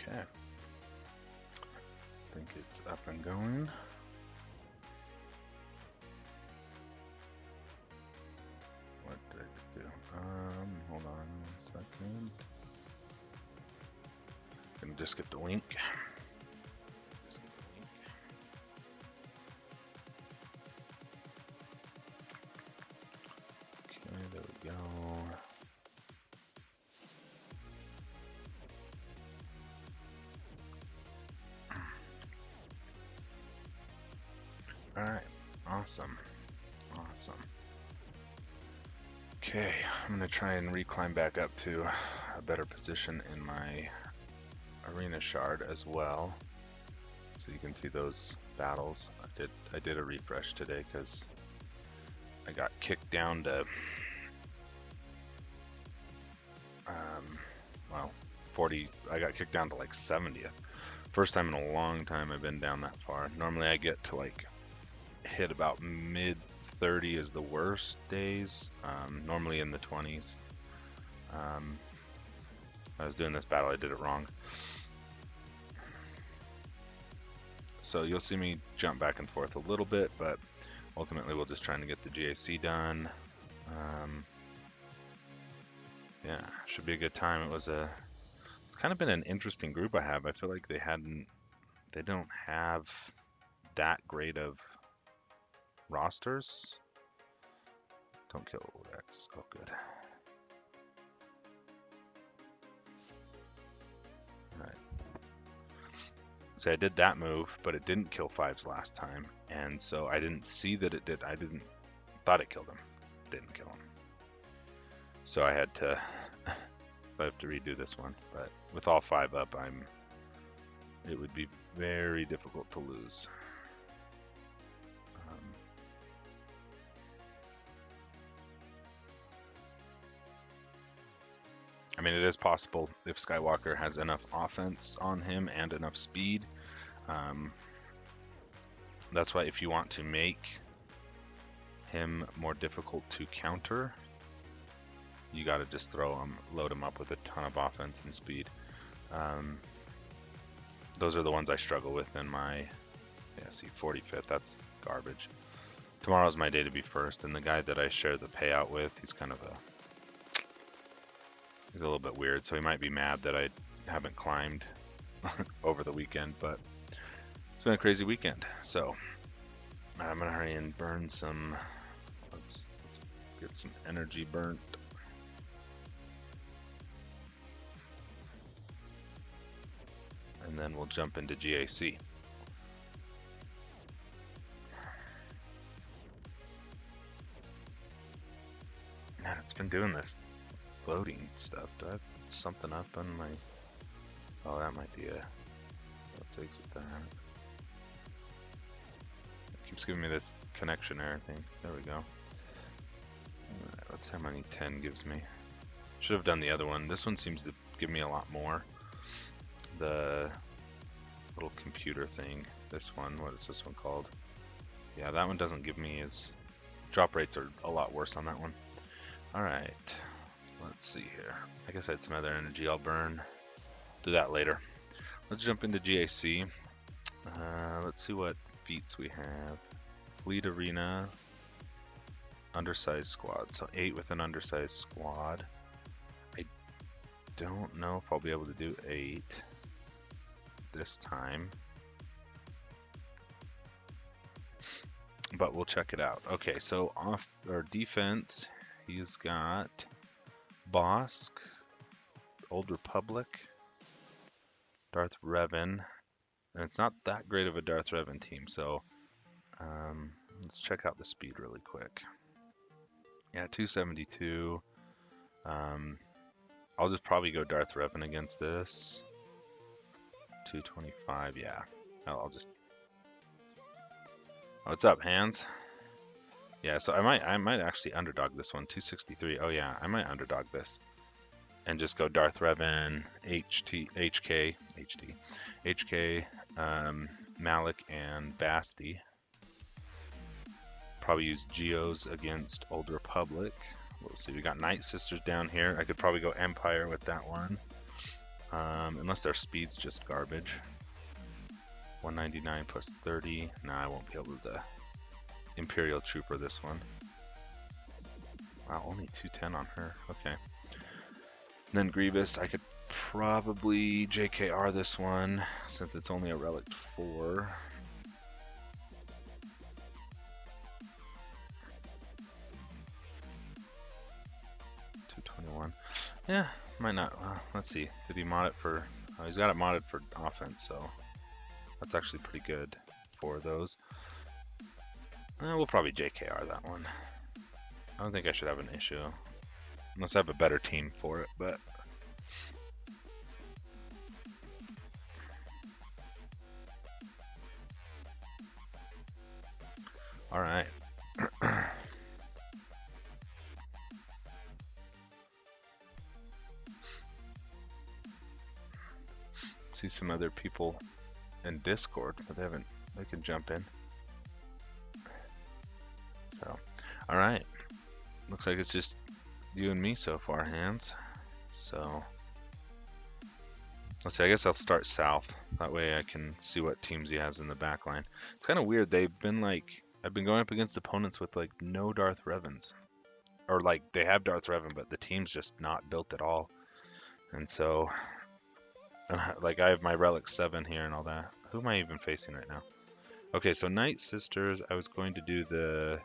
Okay. I think it's up and going. What did I just do? Hold on 1 second. Gonna just get the link. Okay, there we go. Alright, awesome. Okay, I'm gonna try and reclimb back up to a better position in my arena shard as well, so you can see those battles. I did a refresh today because I got kicked down to well, 40. I got kicked down to like 70th. First time in a long time I've been down that far. Normally I get to like hit about mid 30 is the worst days. Normally in the 20s. I was doing this battle, I did it wrong. So you'll see me jump back and forth a little bit, but ultimately we'll just try to get the GAC done. Yeah, should be a good time. It's kind of been an interesting group I have. I feel like they don't have that great of rosters. Don't kill Rex. Oh, good. Alright. So I did that move, but it didn't kill 5s last time, and so I didn't see that it did. Thought it killed him. Didn't kill him. So I have to redo this one. But with all 5 up, it would be very difficult to lose. I mean, it is possible if Skywalker has enough offense on him and enough speed. That's why if you want to make him more difficult to counter, you got to just load him up with a ton of offense and speed. Those are the ones I struggle with in my, see, 45th. That's garbage. Tomorrow's my day to be first, and the guy that I share the payout with, he's a little bit weird, so he might be mad that I haven't climbed over the weekend, but it's been a crazy weekend. So I'm gonna hurry and burn some. Let's get some energy burnt. And then we'll jump into GAC. Man, it's been doing this loading stuff. Do I have something up on my... Oh, that might be a... What takes with that? It keeps giving me this connection error thing. There we go. Alright, let's see how many 10 gives me. Should have done the other one. This one seems to give me a lot more. The little computer thing. This one, what is this one called? Yeah, that one doesn't give me as... Drop rates are a lot worse on that one. Alright. Let's see here. I guess I had some other energy I'll burn. Do that later. Let's jump into GAC. Let's see what feats we have. Fleet Arena. Undersized squad. So 8 with an undersized squad. I don't know if I'll be able to do 8 this time. But we'll check it out. Okay, so off our defense, he's got Bosk, Old Republic, Darth Revan, and it's not that great of a Darth Revan team, so let's check out the speed really quick. Yeah, 272. I'll just probably go Darth Revan against this. 225, yeah. I'll just... What's up, Hands? Yeah, so I might actually underdog this one. 263. Oh yeah, I might underdog this, and just go Darth Revan, HK, Malik, and Basti. Probably use Geos against Old Republic. We'll see. We got Night Sisters down here. I could probably go Empire with that one. Unless their speed's just garbage. 199 plus 30. Nah, I won't be able to Imperial Trooper this one. Wow, only 210 on her. Okay. And then Grievous, I could probably JKR this one since it's only a Relic 4. Yeah, might not. Let's see. Did he mod it for... Oh, he's got it modded for offense, so that's actually pretty good for those. We'll probably JKR that one. I don't think I should have an issue. Unless I have a better team for it, but... Alright. See some other people in Discord, but they can jump in. So, alright. Looks like it's just you and me so far, Hands. So, let's see, I guess I'll start south. That way I can see what teams he has in the back line. It's kind of weird, they've been like, I've been going up against opponents with like no Darth Revans. Or like, they have Darth Revan, but the team's just not built at all. And so... like I have my Relic 7 here and all that. Who am I even facing right now? Okay, so Night Sisters, I was going to do the...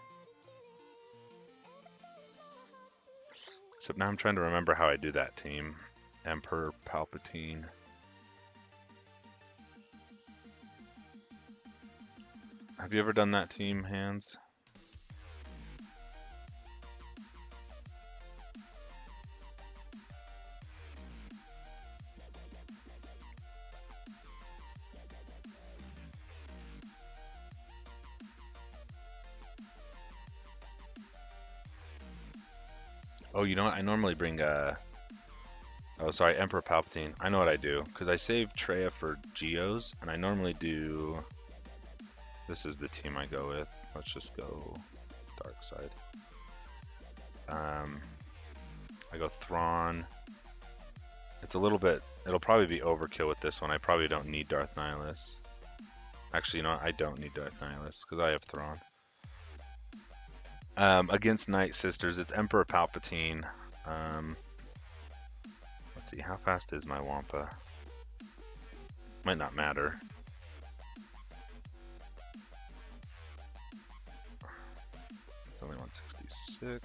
Except now I'm trying to remember how I do that team. Emperor Palpatine. Have you ever done that team, Hands? Oh, you know what? I normally bring oh, sorry, Emperor Palpatine. I know what I do, because I save Traya for Geos, and I normally do... This is the team I go with. Let's just go Dark Side. I go Thrawn. It's a little bit... It'll probably be overkill with this one. I probably don't need Darth Nihilus. Actually, you know what? I don't need Darth Nihilus, because I have Thrawn. Against Night Sisters, it's Emperor Palpatine. Let's see, how fast is my Wampa? Might not matter. It's only 166.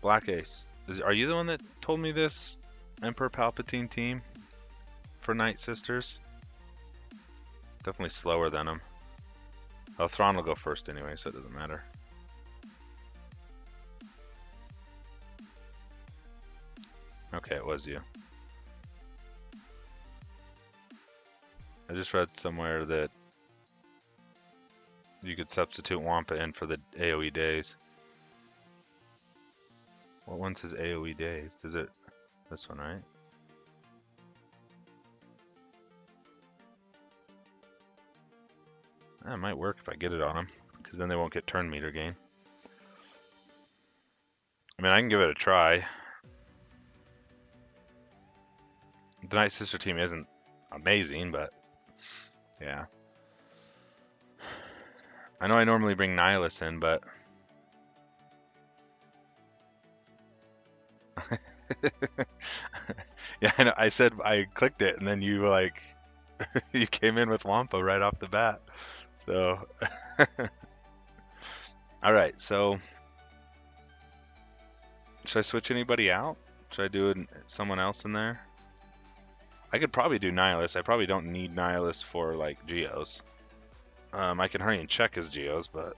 Black Ace. Are you the one that told me this Emperor Palpatine team for Night Sisters? Definitely slower than him. Oh, Thrawn will go first anyway, so it doesn't matter. Okay, it was you. I just read somewhere that you could substitute Wampa in for the AoE days. What one says AoE days? Is it this one, right? That might work if I get it on them, because then they won't get turn meter gain. I mean, I can give it a try. The Night Sister team isn't amazing, but yeah. I know I normally bring Nihilus in, but... Yeah, I know. I said I clicked it, and then you like... you came in with Wampa right off the bat. So... Alright, so... Should I switch anybody out? Should I do someone else in there? I could probably do Nihilus. I probably don't need Nihilus for, like, Geos. I can hurry and check his Geos, but...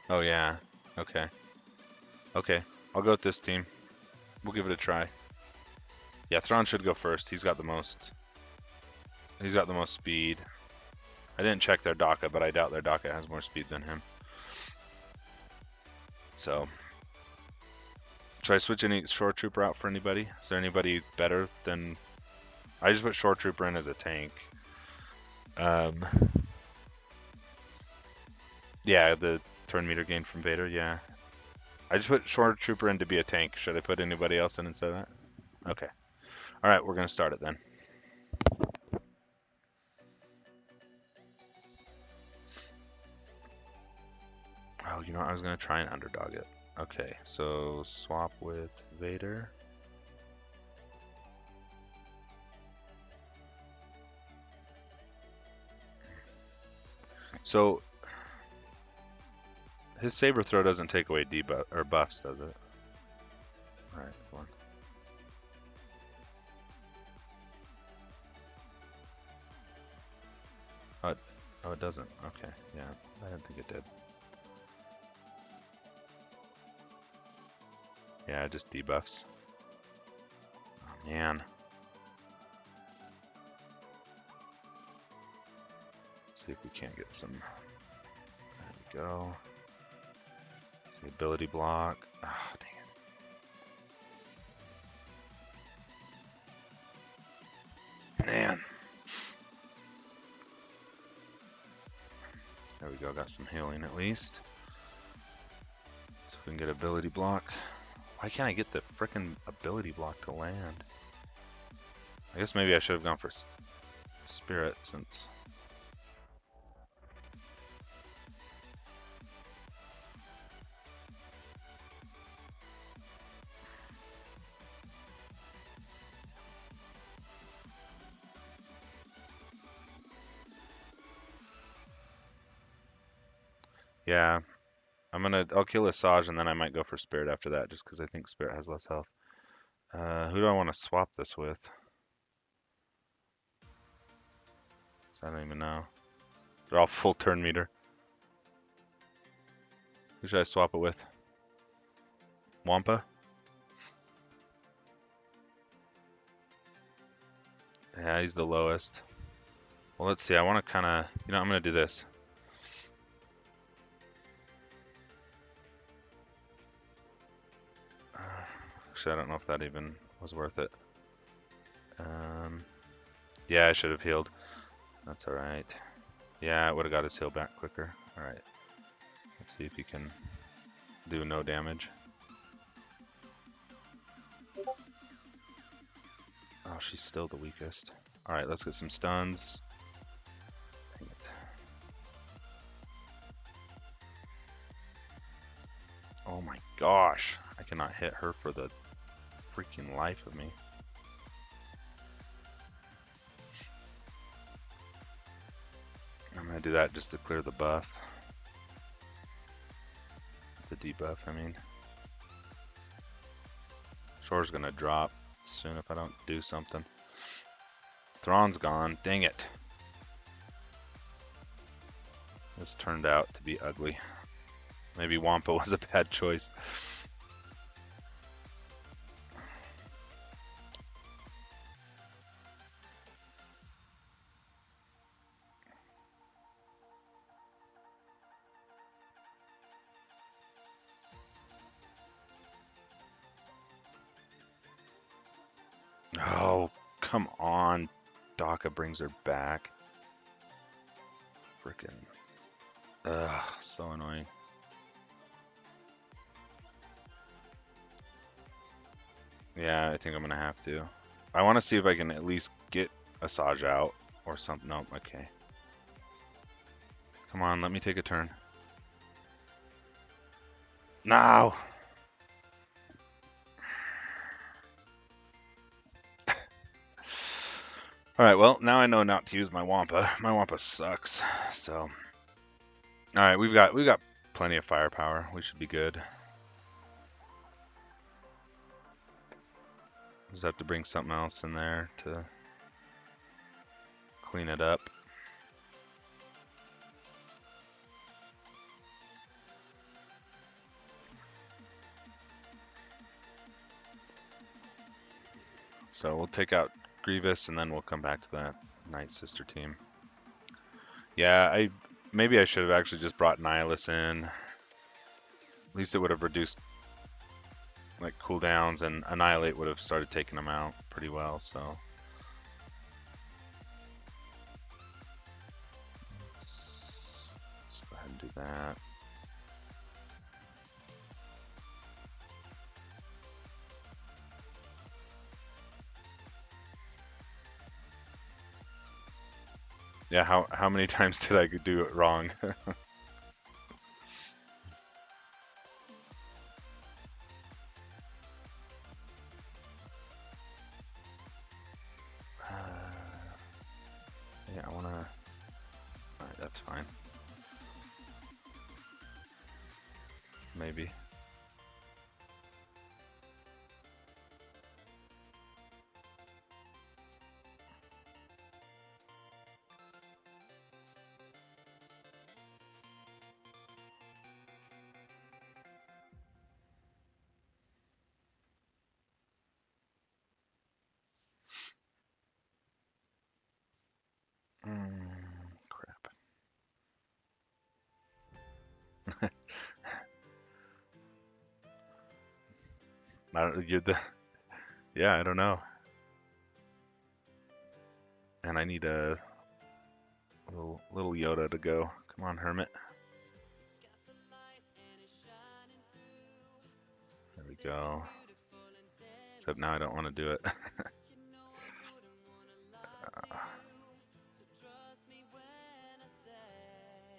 Oh, yeah. Okay. Okay. I'll go with this team. We'll give it a try. Yeah, Thrawn should go first. He's got the most... He's got the most speed. I didn't check their DACA, but I doubt their DACA has more speed than him. So... Should I switch any Shore Trooper out for anybody? Is there anybody better than... I just put Shore Trooper in as a tank. Yeah, the turn meter gain from Vader, yeah. I just put Shore Trooper in to be a tank. Should I put anybody else in instead of that? Okay. Alright, we're going to start it then. Oh, you know what? I was going to try and underdog it. Okay, so swap with Vader. So his saber throw doesn't take away debuff or buffs, does it? All right, come on. Oh, it doesn't. Okay, yeah, I didn't think it did. Yeah, it just debuffs. Oh man. Let's see if we can't get some. There we go. The ability block. Ah, oh, dang it. Man. There we go, got some healing at least. So we can get ability block. Why can't I get the frickin' ability block to land? I guess maybe I should have gone for Spirit since... Yeah, I'll kill Asajj and then I might go for Spirit after that, just because I think Spirit has less health. Who do I want to swap this with? I don't even know. They're all full turn meter. Who should I swap it with? Wampa? Yeah, he's the lowest. Well, let's see. I want to kind of... You know, I'm going to do this. Actually, I don't know if that even was worth it. Yeah, I should have healed. That's alright. Yeah, it would have got his heal back quicker. Alright. Let's see if he can do no damage. Oh, she's still the weakest. Alright, let's get some stuns. Dang it. Oh my gosh. I cannot hit her for the freaking life of me. I'm gonna do that just to clear the buff. The debuff, I mean. Shore's gonna drop soon if I don't do something. Thrawn's gone. Dang it. This turned out to be ugly. Maybe Wampa was a bad choice. Oh, come on. Daka brings her back. Frickin'. Ugh, so annoying. Yeah, I think I'm gonna have to. I want to see if I can at least get Asajj out or something. Nope, okay. Come on, let me take a turn. No! Alright, well, now I know not to use my Wampa. My Wampa sucks, so... Alright, we've got plenty of firepower. We should be good. Just have to bring something else in there to clean it up. So we'll take out Grievous and then we'll come back to that Night Sister team. Yeah, maybe I should have actually just brought Nihilus in. At least it would have reduced... like cooldowns, and Annihilate would have started taking them out pretty well. So let's go ahead and do that. Yeah, how many times did I do it wrong? Yeah, I wanna. Alright, that's fine. Maybe. Crap. I don't, yeah, I don't know. And I need a little Yoda to go. Come on, Hermit. There we go. Except now I don't want to do it.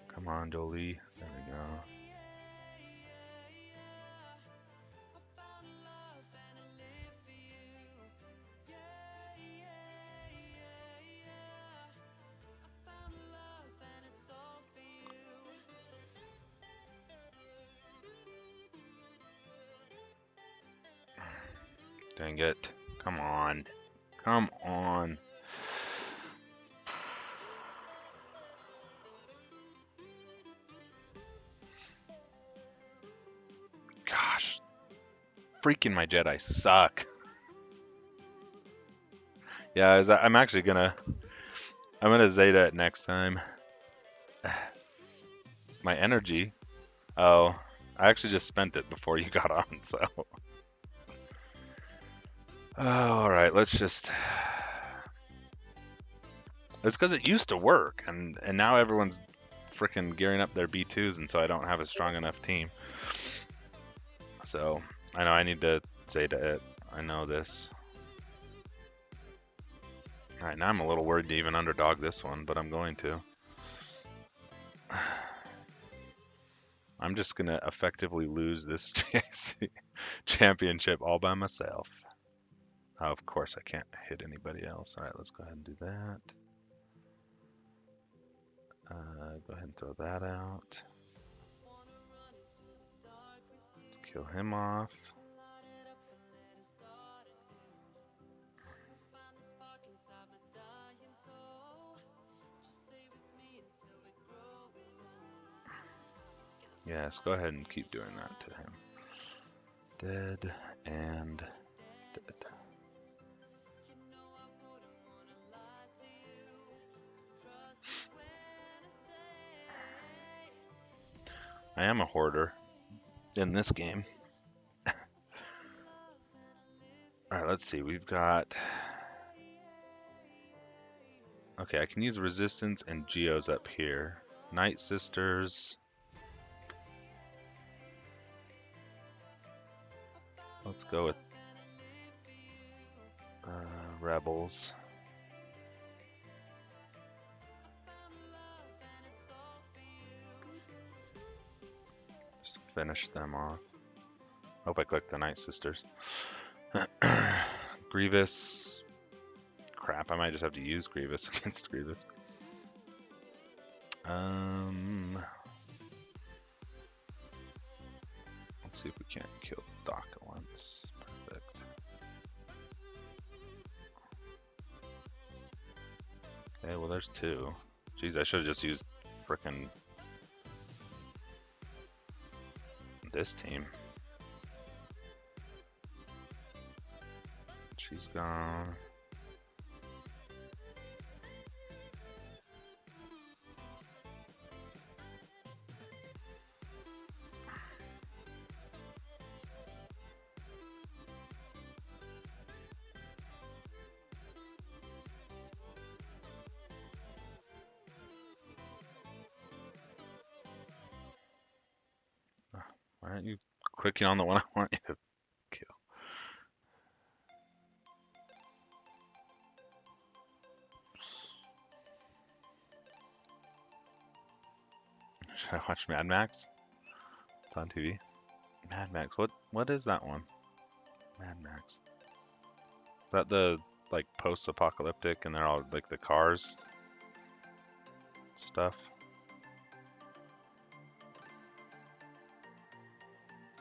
Come on, Jolie. There we go. Dang it. Come on. Come on. Gosh. Freaking my Jedi suck. Yeah, I'm actually gonna... I'm gonna Zeta it next time. My energy? Oh, I actually just spent it before you got on, so... Oh, alright, let's just... It's because it used to work, and now everyone's freaking gearing up their B2s, and so I don't have a strong enough team. So, I know I need to Zeta it. I know this. Alright, now I'm a little worried to even underdog this one, but I'm going to. I'm just going to effectively lose this GAC Championship all by myself. Oh, of course, I can't hit anybody else. Alright, let's go ahead and do that. Go ahead and throw that out. Kill him off. Yes, go ahead and keep doing that to him. Dead and dead. I am a hoarder in this game. Alright, let's see. We've got... Okay, I can use resistance and geos up here. Night Sisters. Let's go with Rebels. Just finish them off. Hope I clicked the Night Sisters. Grievous. Crap, I might just have to use Grievous against Grievous. Let's see if we can't kill Doc at once. Perfect. Okay, well there's two. Jeez, I should have just used frickin' this team. She's gone. Aren't you clicking on the one I want you to kill? Should I watch Mad Max? It's on TV. Mad Max. What is that one? Mad Max. Is that the like post-apocalyptic and they're all like the cars stuff?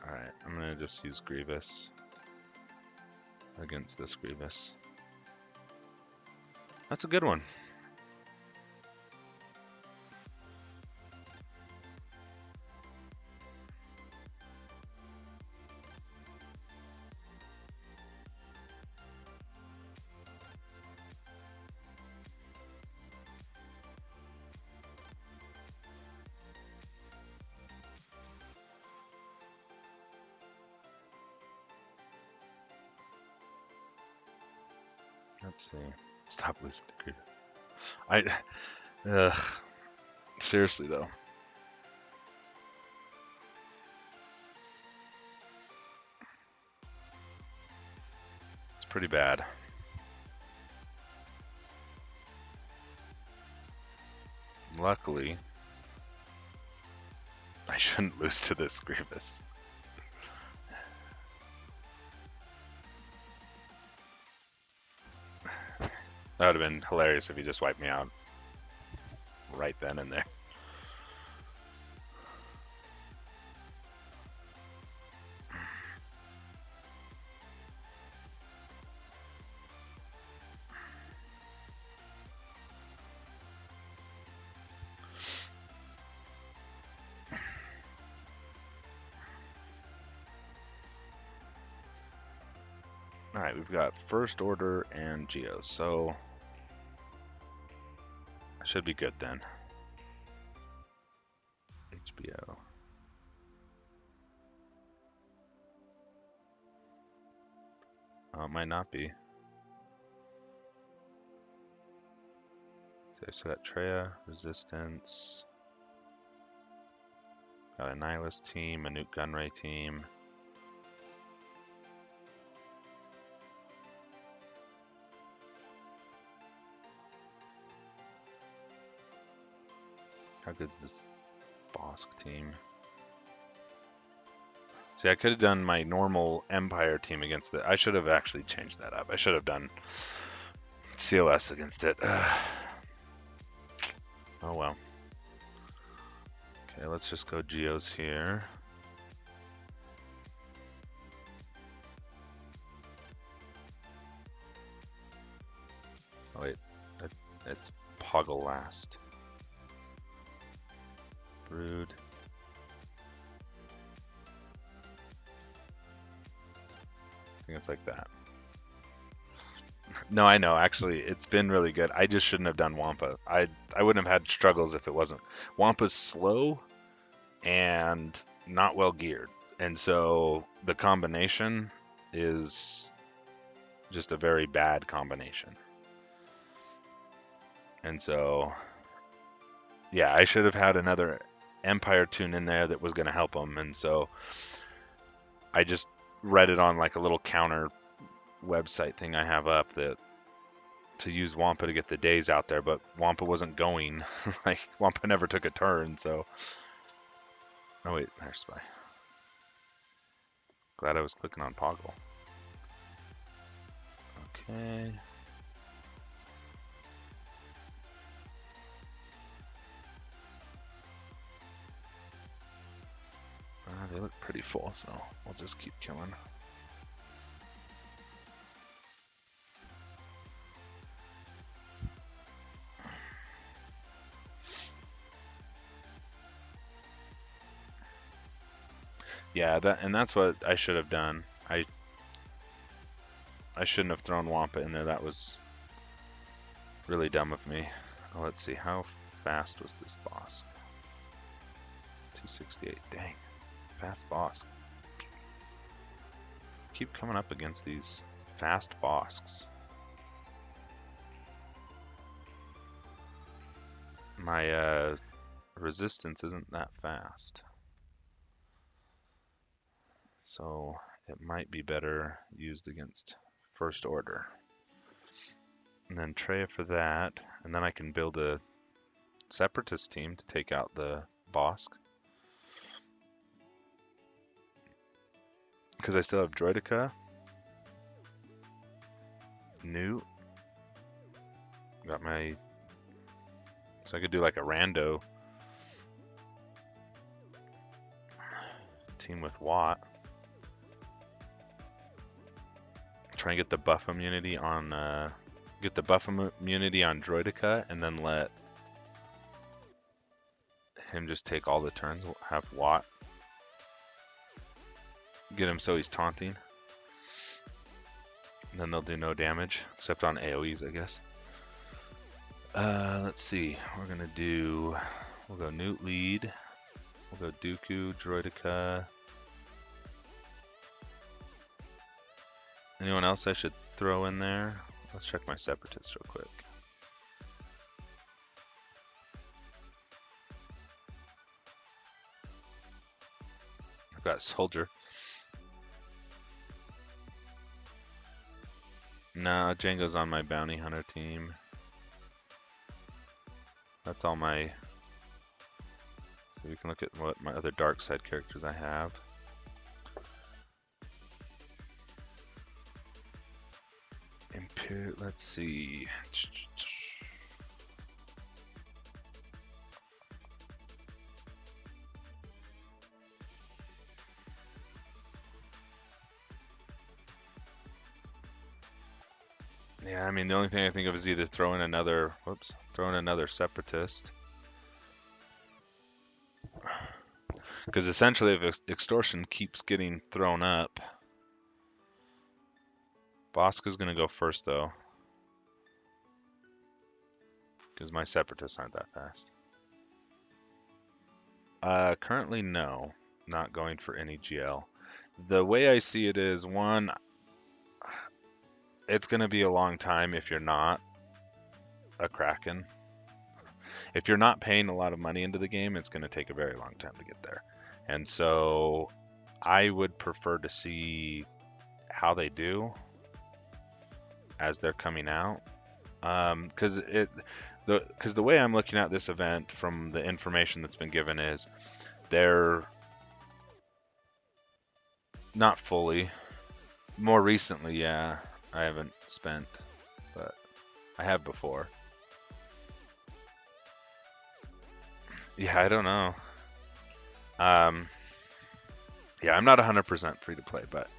Alright, I'm gonna just use Grievous against this Grievous. That's a good one. Let's see. Stop losing to Grievous. Seriously though. It's pretty bad. Luckily, I shouldn't lose to this Grievous. That would have been hilarious if he just wiped me out right then and there. Alright, we've got First Order and Geos, so I should be good then. HBO. It might not be. So got Treya, Resistance. Got a Nihilist team, a Nuke Gunray team. How good's this Bosk team? See, I could have done my normal Empire team against it. I should have actually changed that up. I should have done CLS against it. Oh well. Okay, let's just go Geos here. Oh wait, it's Poggle last. Brood. I think it's like that. No, I know. Actually, it's been really good. I just shouldn't have done Wampa. I wouldn't have had struggles if it wasn't. Wampa's slow and not well geared, and so the combination is just a very bad combination. And so, yeah, I should have had another Empire tune in there that was going to help him, and so I just read it on like a little counter website thing I have up that to use Wampa to get the days out there, but Wampa wasn't going. Like, Wampa never took a turn, so... Oh wait, there's Spy. Glad I was clicking on Poggle. Okay. They look pretty full, so we'll just keep killing. Yeah, that's what I should have done. I shouldn't have thrown Wampa in there. That was really dumb of me. Oh, let's see, how fast was this boss? 268. Dang, fast boss. Keep coming up against these fast bosks. My resistance isn't that fast. So it might be better used against First Order. And then Treya for that, and then I can build a Separatist team to take out the Bosk. Because I still have Droideka, Newt, got my, so I could do like a rando team with Watt. Try and get the buff immunity on Droideka, and then let him just take all the turns. Have Watt get him so he's taunting, and then they'll do no damage except on AoEs, I guess. Let's see. We'll go Newt lead. We'll go Dooku, Droideka. Anyone else I should throw in there? Let's check my Separatists real quick. I've got Soldier. No, Django's on my Bounty Hunter team. That's all my... So we can look at what my other dark side characters I have. Let's see. Yeah, I mean, the only thing I think of is either throw in another Separatist. Because essentially, if Extortion keeps getting thrown up, Bosk is going to go first, though. Because my Separatists aren't that fast. Currently, no. Not going for any GL. The way I see it is, one, it's going to be a long time if you're not a Kraken. If you're not paying a lot of money into the game, it's going to take a very long time to get there. And so I would prefer to see how they do as they're coming out. Because the way I'm looking at this event from the information that's been given is they're not fully. More recently, yeah, I haven't spent, but I have before. Yeah, I don't know. Yeah, I'm not 100% free to play, but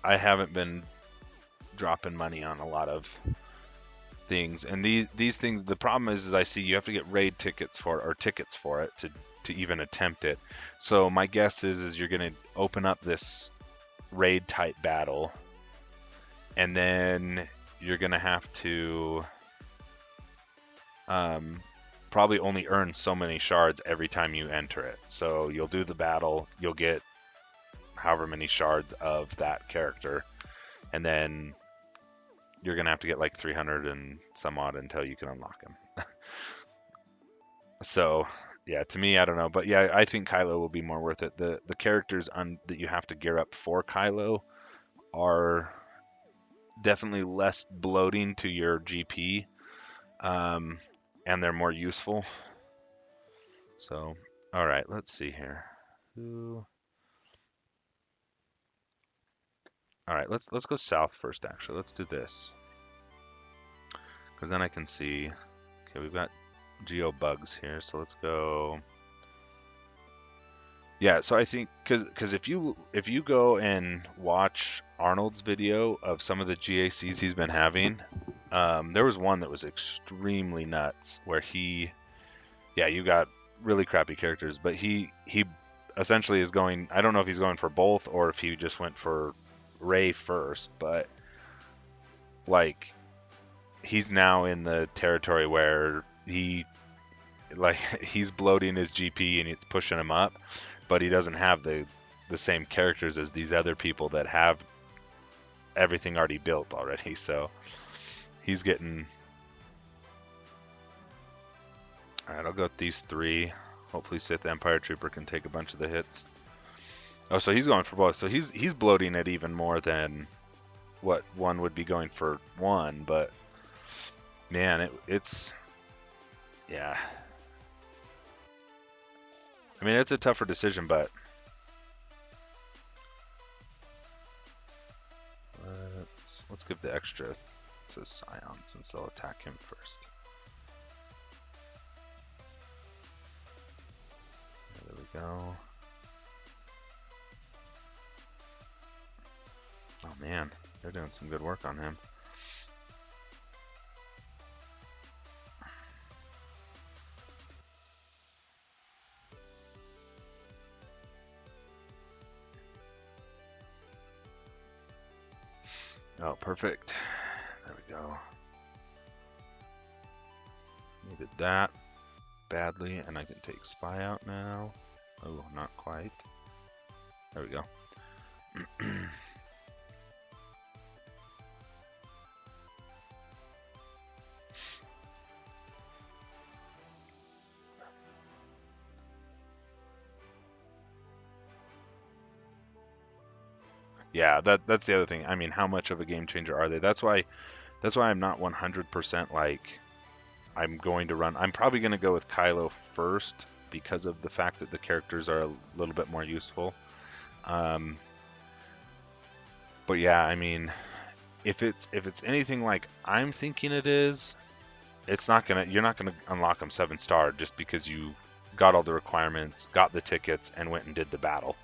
I haven't been dropping money on a lot of things, and these things. The problem is I see you have to get raid tickets for it to even attempt it. So my guess is you're gonna open up this raid type battle, and then you're gonna have to probably only earn so many shards every time you enter it. So you'll do the battle, you'll get however many shards of that character, and then you're gonna have to get like 300 and some odd until you can unlock him. So yeah, to me, I don't know, but yeah, I think Kylo will be more worth it. The characters that you have to gear up for Kylo are definitely less bloating to your GP, and they're more useful. So, all right, let's see here. All right, let's go south first. Actually, let's do this, because then I can see. Okay, we've got geo bugs here, so let's go. Yeah, so I think because if you go and watch Arnold's video of some of the GACs he's been having, there was one that was extremely nuts where you got really crappy characters, but he essentially is going. I don't know if he's going for both or if he just went for Rey first, but like he's now in the territory where he's bloating his GP and it's pushing him up, but he doesn't have the same characters as these other people that have everything already built already. So he's getting. All right, I'll go with these three. Hopefully Sith Empire Trooper can take a bunch of the hits. Oh, so he's going for both. So he's bloating it even more than what one would be going for one. But man, it's yeah. I mean, it's a tougher decision, but let's give the extra to Scion since they'll attack him first. There we go. Oh man, they're doing some good work on him. Oh, perfect. There we go. Needed that badly, and I can take Spy out now. Oh, not quite. There we go. Yeah, that's the other thing. I mean, how much of a game changer are they? That's why I'm not 100% like I'm going to run. I'm probably going to go with Kylo first because of the fact that the characters are a little bit more useful. But yeah, I mean, if it's anything like I'm thinking it is, you're not gonna unlock them 7-star just because you got all the requirements, got the tickets, and went and did the battle.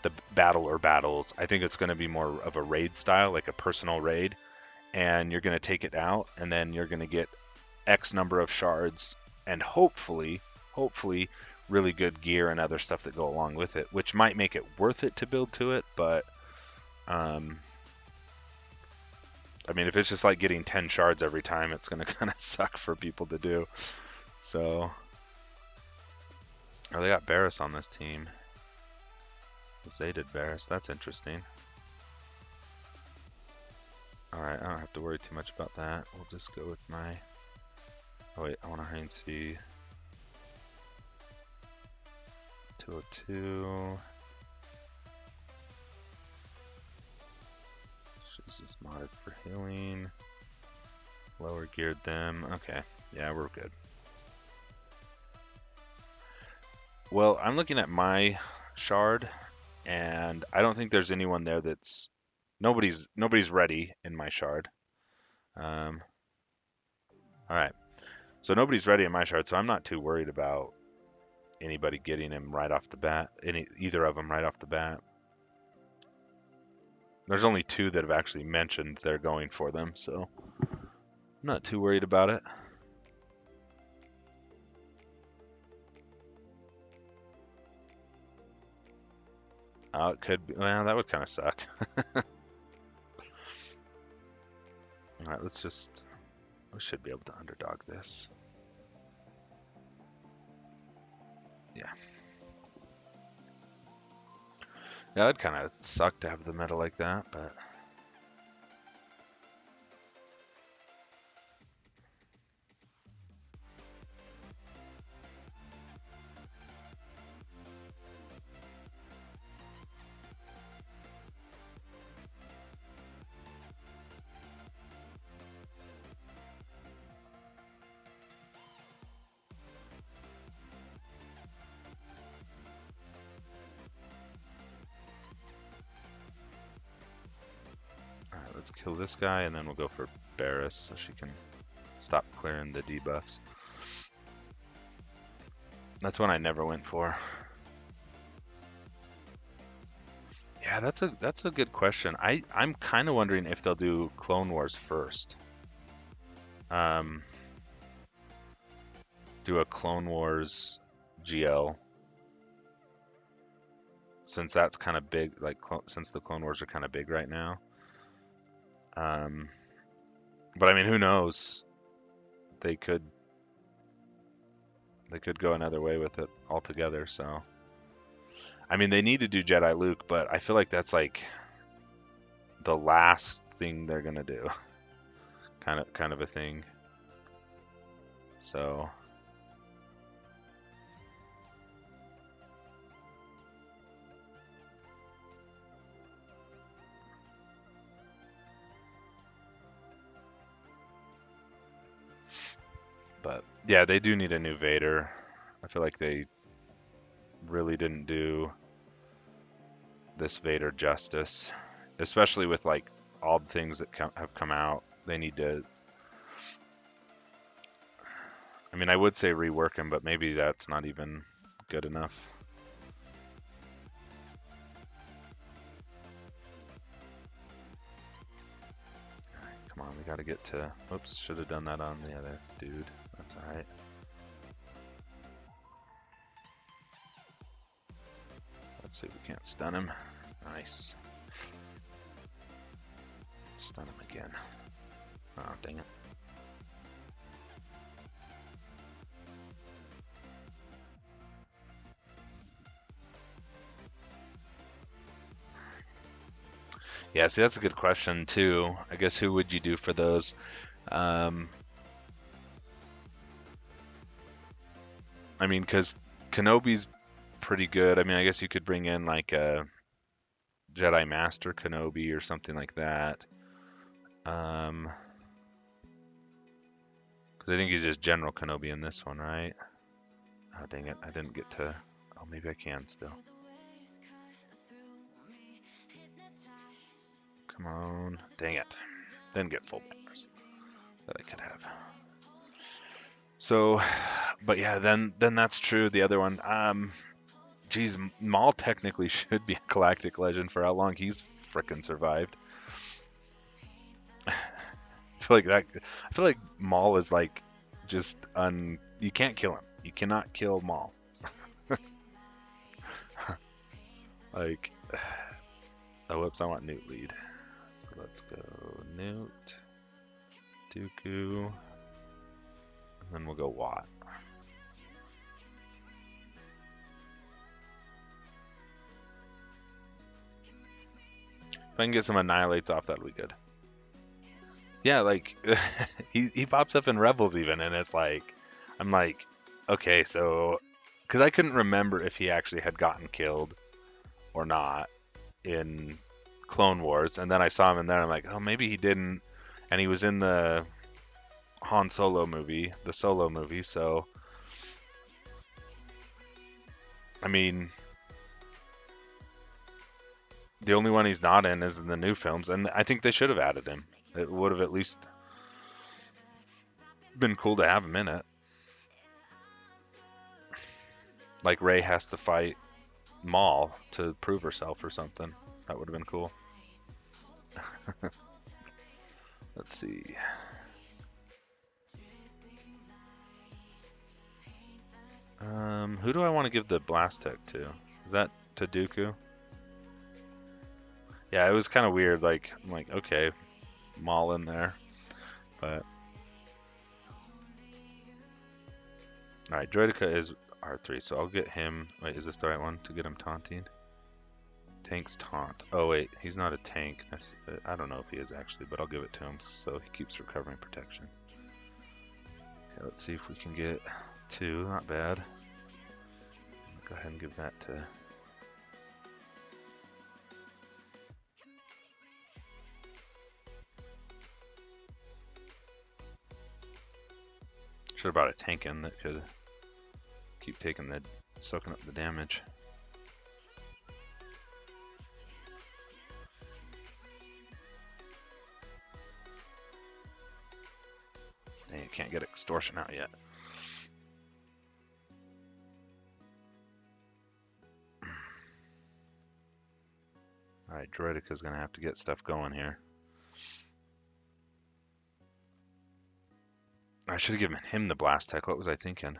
The battle or battles. I think it's going to be more of a raid style, like a personal raid, and you're going to take it out, and then you're going to get X number of shards, and hopefully, really good gear and other stuff that go along with it, which might make it worth it to build to it. But I mean, if it's just like getting 10 shards every time, it's going to kind of suck for people to do. So, oh, they got Barris on this team. They did Barris. That's interesting. Alright, I don't have to worry too much about that. We'll just go with my... Oh wait, I want to hide and see. 202. She's just modded for healing. Lower geared them. Okay, yeah, we're good. Well, I'm looking at my shard, and I don't think there's anyone there that's... Nobody's ready in my shard. Alright. So nobody's ready in my shard, so I'm not too worried about anybody getting him right off the bat. Either of them right off the bat. There's only 2 that have actually mentioned they're going for them, so I'm not too worried about it. It could be, well, that would kind of suck. Alright, we should be able to underdog this. Yeah. Yeah, that'd kind of suck to have the meta like that, but... Alright, let's kill this guy, and then we'll go for Barris so she can stop clearing the debuffs. That's one I never went for. Yeah, that's a good question. I'm kind of wondering if they'll do Clone Wars first. Do a Clone Wars GL, since that's kind of big. Like since the Clone Wars are kind of big right now. But I mean, who knows? They could go another way with it altogether. So, I mean, they need to do Jedi Luke, but I feel like that's like the last thing they're gonna do. Kind of a thing. So, But yeah, they do need a new Vader. I feel like they really didn't do this Vader justice, especially with like all the things that have come out. They need to. I mean, I would say rework him, but maybe that's not even good enough. Come on, we got to get to. Oops, should have done that on the other dude. That's all right. Let's see if we can't stun him. Nice. Stun him again. Oh, dang it. Yeah, see, that's a good question too. I guess who would you do for those? I mean, because Kenobi's pretty good. I mean, I guess you could bring in like a Jedi Master Kenobi or something like that. Because I think he's just General Kenobi in this one, right? Oh, dang it. I didn't get to... Oh, maybe I can still. Come on. Dang it. Didn't get full banners that I could have. So, but yeah, then that's true. The other one, geez, Maul technically should be a Galactic Legend for how long he's frickin' survived. I feel like Maul is like just you can't kill him. You cannot kill Maul. Like, oh whoops, I want Newt lead. So let's go Newt, Dooku, and then we'll go Watt. If I can get some Annihilates off, that'll be good. Yeah, like, he pops up in Rebels even, and it's like, I'm like, okay, so, because I couldn't remember if he actually had gotten killed or not in Clone Wars, and then I saw him in there, and I'm like, oh, maybe he didn't, and he was in the Han Solo movie, the Solo movie, so, I mean, the only one he's not in is in the new films, and I think they should have added him. It would have at least been cool to have him in it. Like Rey has to fight Maul to prove herself or something. That would have been cool. Let's see. Who do I want to give the blast tech to? Is that to Dooku? Yeah, it was kind of weird. Like, I'm like, okay, Maul in there, but all right, Droideka is R3, so I'll get him. Wait, is this the right one to get him taunting? Tank's taunt. Oh wait, he's not a tank. I don't know if he is actually, but I'll give it to him so he keeps recovering protection. Okay, let's see if we can get 2. Not bad. Go ahead and give that to... Should have brought a tank in that could keep soaking up the damage. Dang, I can't get extortion out yet. Alright, Droideka's gonna have to get stuff going here. I should have given him the blast tech. What was I thinking?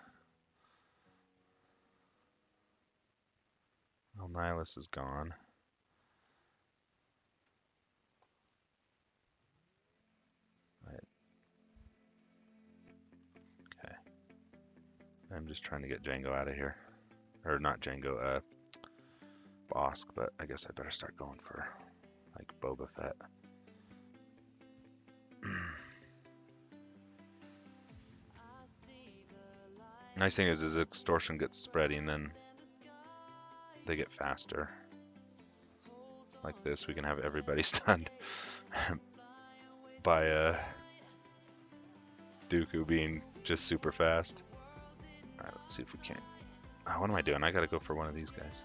Well, Nihilus is gone. Right. Okay. I'm just trying to get Jango out of here. Or not Jango, Bosk, but I guess I better start going for, like, Boba Fett. Nice thing is his extortion gets spreading, then they get faster. Like this, we can have everybody stunned by Dooku being Just super fast. Alright, let's see if we can't. Oh, what am I doing? I gotta go for one of these guys.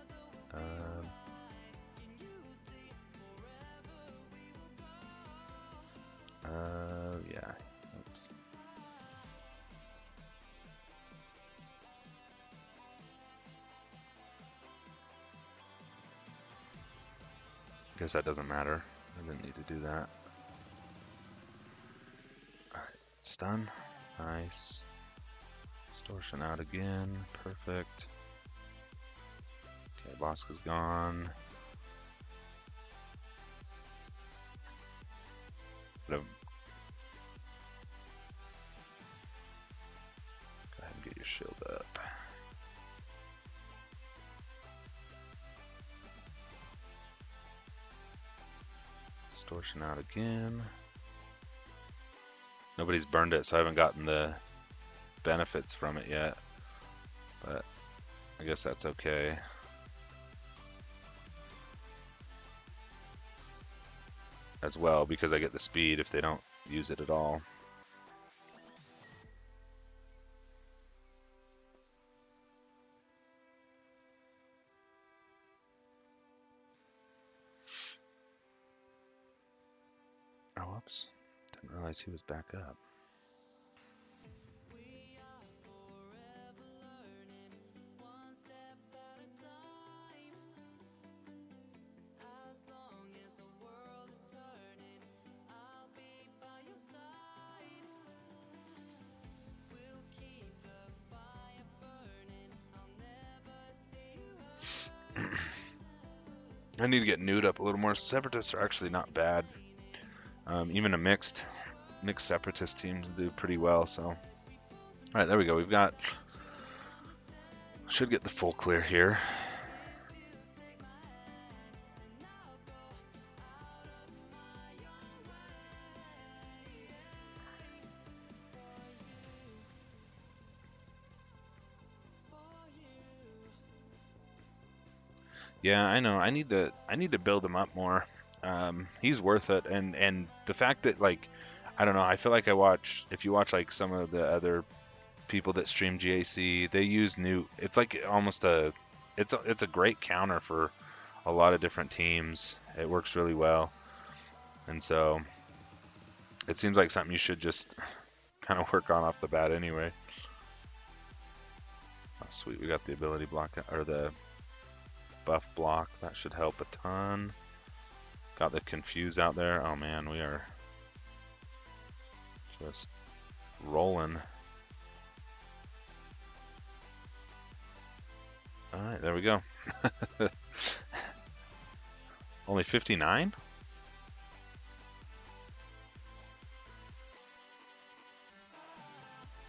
Yeah. Let's... Guess that doesn't matter. I didn't need to do that. Alright, stun. Nice. Distortion out again. Perfect. Okay, Bosca's gone. Go ahead and get your shield up. Distortion out again. Nobody's burned it, so I haven't gotten the benefits from it yet. But I guess that's okay. As well, because I get the speed if they don't use it at all. Oh, whoops. Didn't realize he was back up. I need to get Nude up a little more. Separatists are actually not bad. Even a mixed Separatist teams do pretty well. So, all right, there we go. We've got, should get the full clear here. Yeah, I know. I need to build him up more. He's worth it, and the fact that, like, I don't know. I feel like if you watch like some of the other people that stream GAC, they use Newt. It's like almost it's a great counter for a lot of different teams. It works really well, and so it seems like something you should just kind of work on off the bat anyway. Oh, sweet, we got the ability block, or the buff block. That should help a ton. Got the confuse out there. Oh man, we are just rolling. Alright, there we go. Only 59?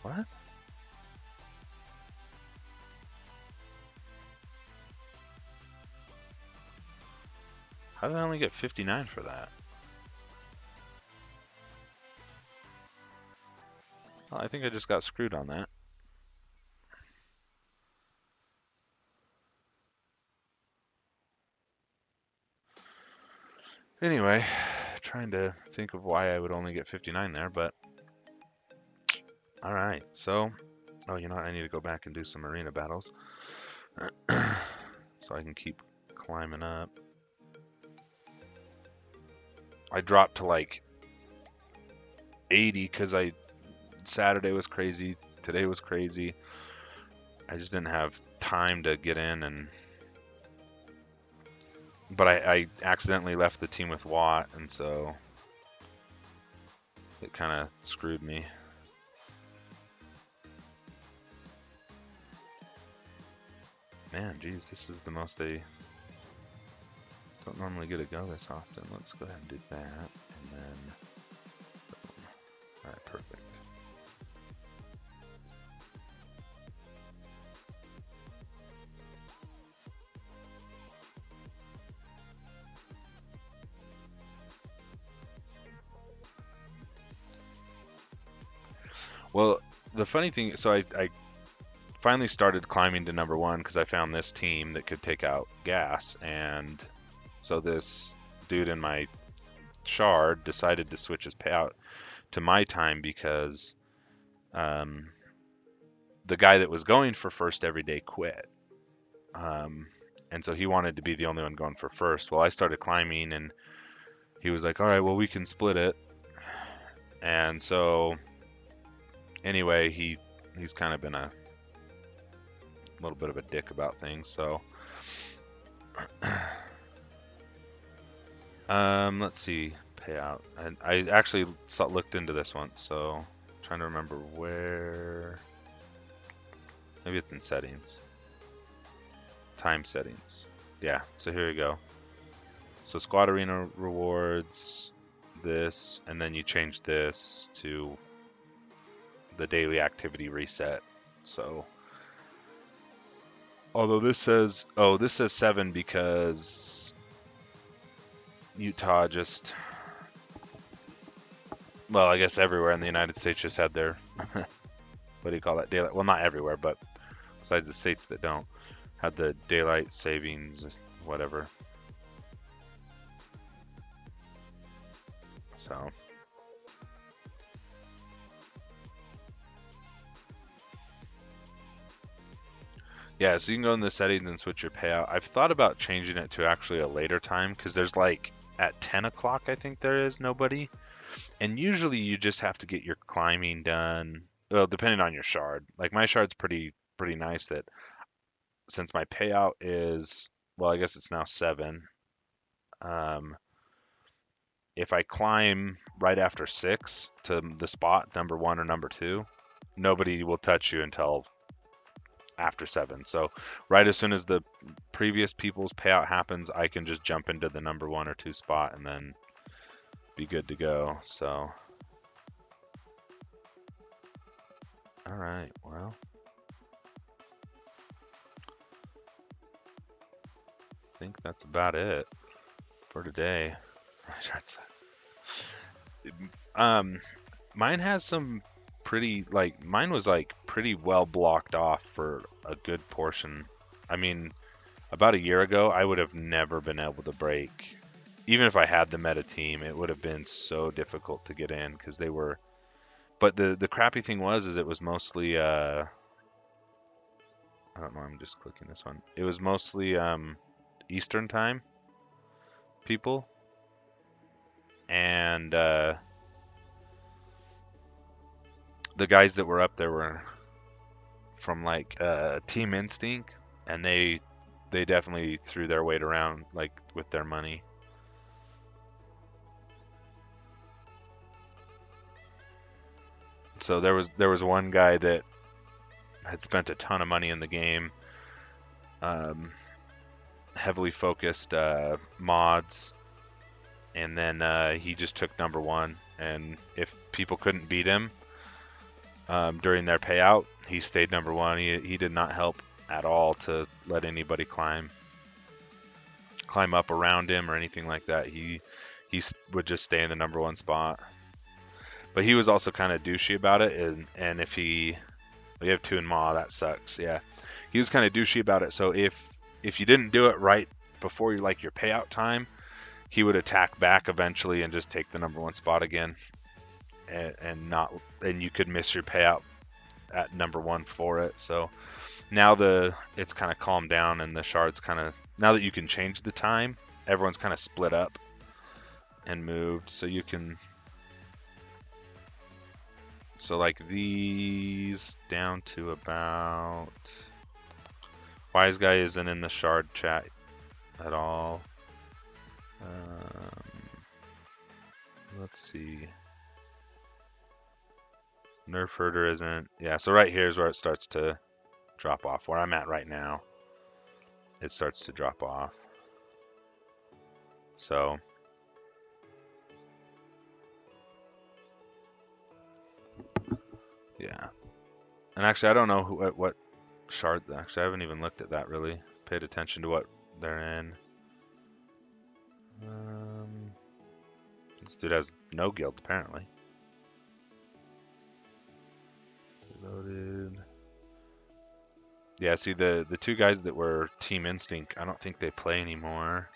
What? How did I only get 59 for that? Well, I think I just got screwed on that. Anyway, trying to think of why I would only get 59 there, but alright, so, oh, you know what, I need to go back and do some arena battles so I can keep climbing up. I dropped to like 80 because Saturday was crazy, today was crazy. I just didn't have time to get in, but I accidentally left the team with Watt, and so it kind of screwed me. Man, geez, this is the most they don't normally get to go this often. Let's go ahead and do that, and then, all right, perfect. Well, the funny thing, so I finally started climbing to number 1 because I found this team that could take out gas, and so this dude in my shard decided to switch his payout to my time because the guy that was going for first every day quit. And so he wanted to be the only one going for first. Well, I started climbing, and he was like, all right, well, we can split it. And so anyway, he's kind of been a little bit of a dick about things. So let's see, payout. And I actually looked into this once, so I'm trying to remember where. Maybe it's in settings. Time settings. Yeah, so here we go. So squad arena rewards, this, and then you change this to the daily activity reset. So although this says, oh, this says 7 because Utah just, well, I guess everywhere in the United States just had their, what do you call that, daylight, well, not everywhere, but besides the states that don't, had the daylight savings, whatever. So yeah, so you can go in the settings and switch your payout. I've thought about changing it to actually a later time because there's like at 10 o'clock, I think there is nobody. And usually you just have to get your climbing done. Well, depending on your shard. Like my shard's pretty nice that since my payout is, well, I guess it's now 7. Um, if I climb right after 6 to the spot, number 1 or number 2, nobody will touch you until after 7. So right as soon as the previous people's payout happens, I can just jump into the number 1 or 2 spot and then be good to go. So all right, well, I think that's about it for today. Mine has some pretty, like, mine was like pretty well blocked off for a good portion. I mean, about a year ago, I would have never been able to break. Even if I had the meta team, it would have been so difficult to get in because they were. But the crappy thing was, is it was mostly I don't know. I'm just clicking this one. It was mostly Eastern time people, and the guys that were up there were from like Team Instinct, and they definitely threw their weight around like with their money. So there was one guy that had spent a ton of money in the game, heavily focused mods, and then he just took number 1. And if people couldn't beat him during their payout, he stayed number 1. He did not help at all to let anybody climb up around him or anything like that. He would just stay in the number 1 spot. But he was also kind of douchey about it, and if we have 2 in Maw, that sucks. Yeah, he was kind of douchey about it. So if you didn't do it right before your payout time, he would attack back eventually and just take the number 1 spot again, and you could miss your payout at number 1 for it. So now it's kind of calmed down, and the shards kind of, now that you can change the time, everyone's kind of split up and moved, so you can. So like these down to about. Wise Guy isn't in the shard chat at all. Let's see. Nerf Herder isn't. Yeah, so right here is where it starts to drop off. Where I'm at right now, it starts to drop off. So yeah. And actually, I don't know what shard. Actually, I haven't even looked at that really. Paid attention to what they're in. This dude has no guild apparently. Reloaded. Yeah, see the 2 guys that were Team Instinct, I don't think they play anymore.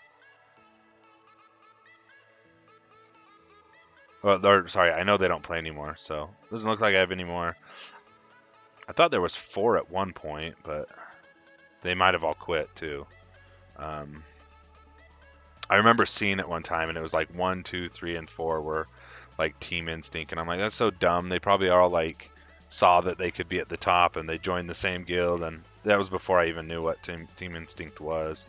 Well, sorry, I know they don't play anymore, so it doesn't look like I have any more I thought there was 4 at one point, but they might have all quit too. I remember seeing it one time, and it was like 1, 2, 3, and 4 were like Team Instinct, and I'm like, that's so dumb. They probably all like saw that they could be at the top, and they joined the same guild, and that was before I even knew what Team Instinct was.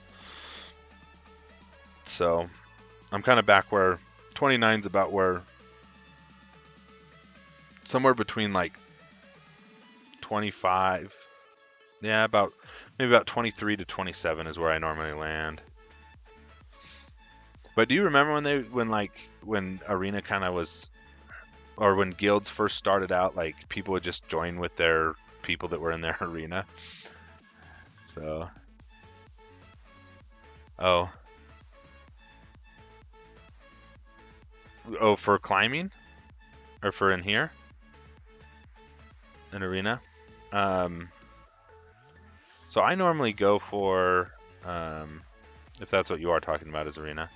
So I'm kind of back where 29's about where somewhere between like 25, yeah, maybe about 23 to 27 is where I normally land. But do you remember when Arena kind of was, or when guilds first started out, like people would just join with their people that were in their arena? So, oh, for climbing, or for in here, an arena. So I normally go for, if that's what you are talking about, is arena.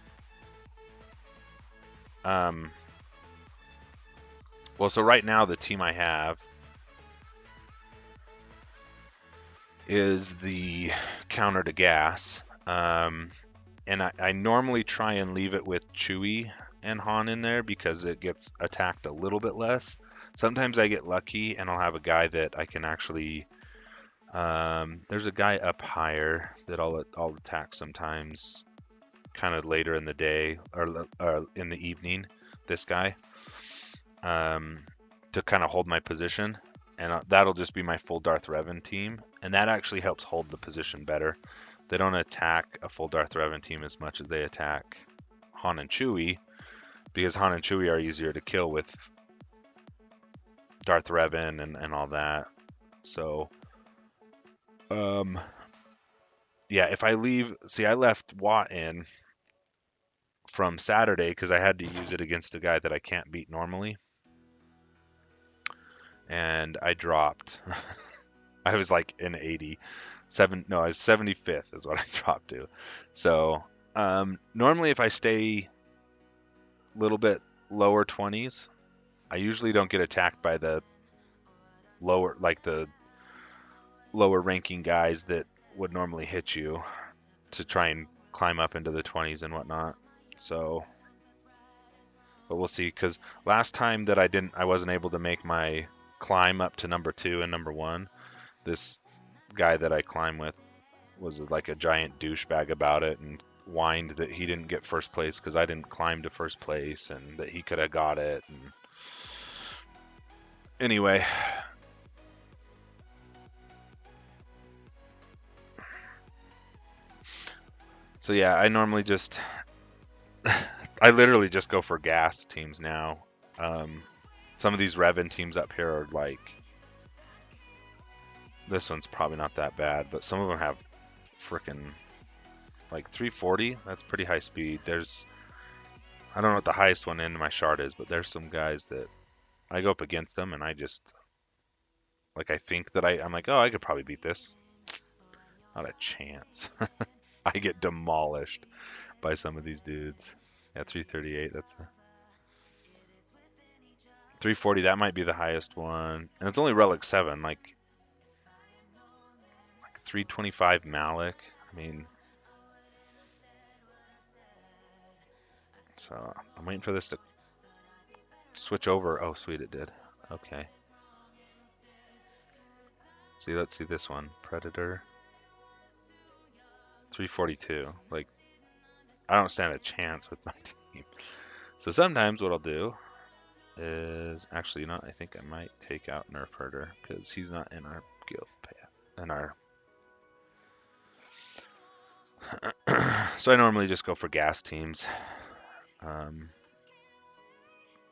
Well, so right now the team I have is the counter to gas. And I normally try and leave it with Chewy and Han in there because it gets attacked a little bit less. Sometimes I get lucky and I'll have a guy that I can actually. There's a guy up higher that I'll attack sometimes, kind of later in the day or in the evening. This guy, to kind of hold my position, and that'll just be my full Darth Revan team, and that actually helps hold the position better. They don't attack a full Darth Revan team as much as they attack Han and Chewie, because Han and Chewie are easier to kill with Darth Revan and all that. So, yeah, if I leave, see, I left Watt in from Saturday because I had to use it against a guy that I can't beat normally, and I dropped. I was like in 87. No, I was 75th is what I dropped to. So normally if I stay a little bit lower 20s, I usually don't get attacked by the lower ranking guys that would normally hit you to try and climb up into the 20s and whatnot. So, but we'll see, because last time that I wasn't able to make my climb up to number 2 and number 1. This guy that I climb with was like a giant douchebag about it and whined that he didn't get first place because I didn't climb to first place and that he could have got it. And anyway, so yeah, I normally just I literally just go for gas teams now. Some of these Revan teams up here are like, this one's probably not that bad, but some of them have frickin' like 340. That's pretty high speed. I don't know what the highest one in my shard is, but there's some guys that I go up against them and I just, like, I think that I'm like, oh, I could probably beat this. Not a chance. I get demolished by some of these dudes. Yeah, 338, that's a 340, that might be the highest one. And it's only Relic 7, like 325 Malik. I mean, so I'm waiting for this to switch over. Oh, sweet, it did. Okay. See, let's see this one. Predator. 342. Like, I don't stand a chance with my team. So sometimes what I'll do is, actually, you know, I think I might take out Nerf Herder because he's not in our guild in our. So I normally just go for gas teams.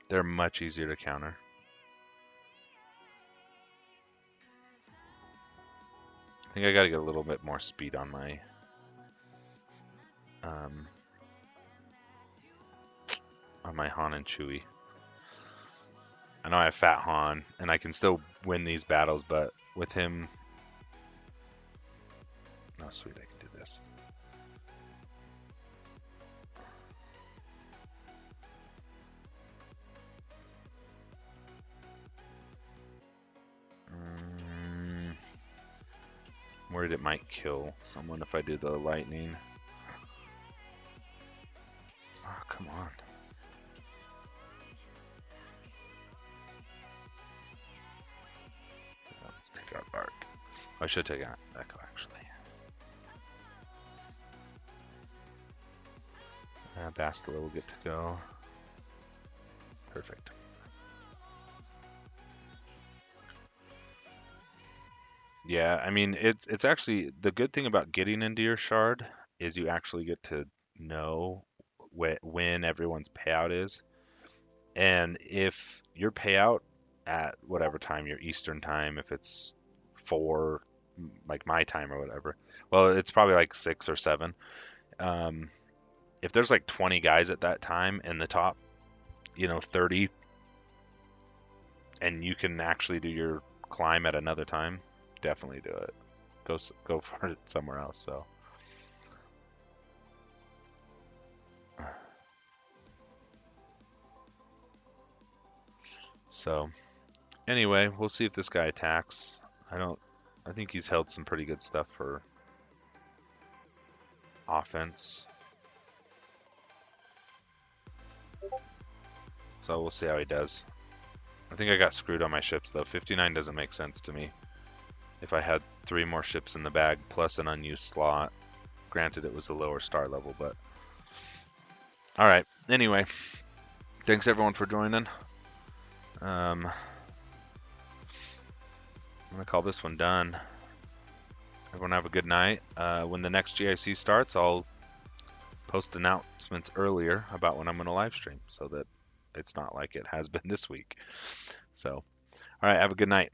They're much easier to counter. I think I gotta get a little bit more speed on my Han and Chewie. I know I have Fat Han, and I can still win these battles, but with him... Oh, sweet, I can do this. I'm worried it might kill someone if I do the lightning. Oh, come on. Let's take out Bark. I should take out Echo, actually. Bastila will get to go. Perfect. Yeah, I mean, it's actually the good thing about getting into your shard is you actually get to know when everyone's payout is. And if your payout at whatever time, your Eastern time, if it's 4, like my time or whatever, well, it's probably like 6 or 7. Um, if there's like 20 guys at that time in the top, 30, and you can actually do your climb at another time, definitely do it. Go for it somewhere else. So anyway, we'll see if this guy attacks. I think he's held some pretty good stuff for offense. So we'll see how he does. I think I got screwed on my ships though. 59 doesn't make sense to me. If I had 3 more ships in the bag plus an unused slot, granted it was a lower star level, but all right. Anyway, thanks everyone for joining. I'm gonna call this one done. Everyone have a good night. When the next GIC starts, I'll post announcements earlier about when I'm gonna live stream, so that it's not like it has been this week. So, all right, have a good night.